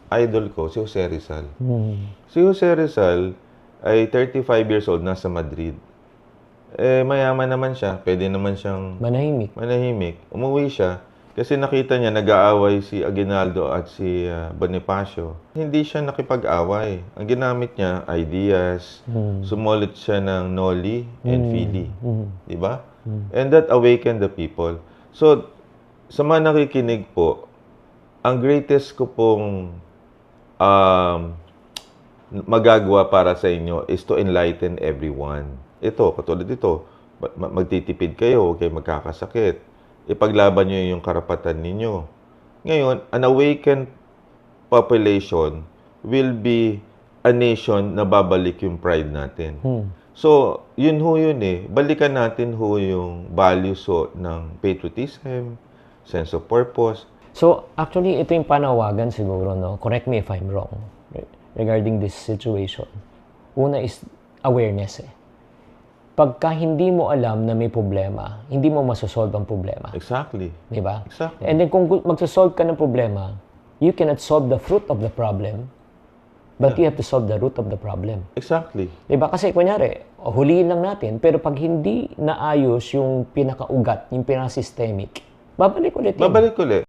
idol ko, si Jose Rizal. Si Jose Rizal ay 35 years old, nasa Madrid. Mayaman naman siya, pwede naman siyang manahimik. Umuwi siya kasi nakita niya nag-aaway si Aguinaldo at si Bonifacio. Hindi siya nakipag-away. Ang ginamit niya, ideas, sumulit siya ng Noli and Fili. Diba? And that awakened the people. So, sa mga nakikinig po, ang greatest ko pong magagawa para sa inyo is to enlighten everyone. Ito, katulad ito, magtitipid kayo, huwag kayo magkakasakit. Ipaglaban nyo yung karapatan ninyo. Ngayon, an awakened population will be a nation na babalik yung pride natin. So, yun eh. Balikan natin yung values ng patriotism, sense of purpose. So, actually, ito yung panawagan siguro, no? Correct me if I'm wrong, regarding this situation. Una is awareness eh. Pagka hindi mo alam na may problema, hindi mo masosolve ang problema. Exactly. Diba? Exactly. And then kung magsosolve ka ng problema, you cannot solve the fruit of the problem, but you have to solve the root of the problem. Exactly. Diba? Kasi kunyari, huliin lang natin, pero pag hindi naayos yung pinakaugat, yung pinaka-systemic, babalik ulit. Babalik ulit.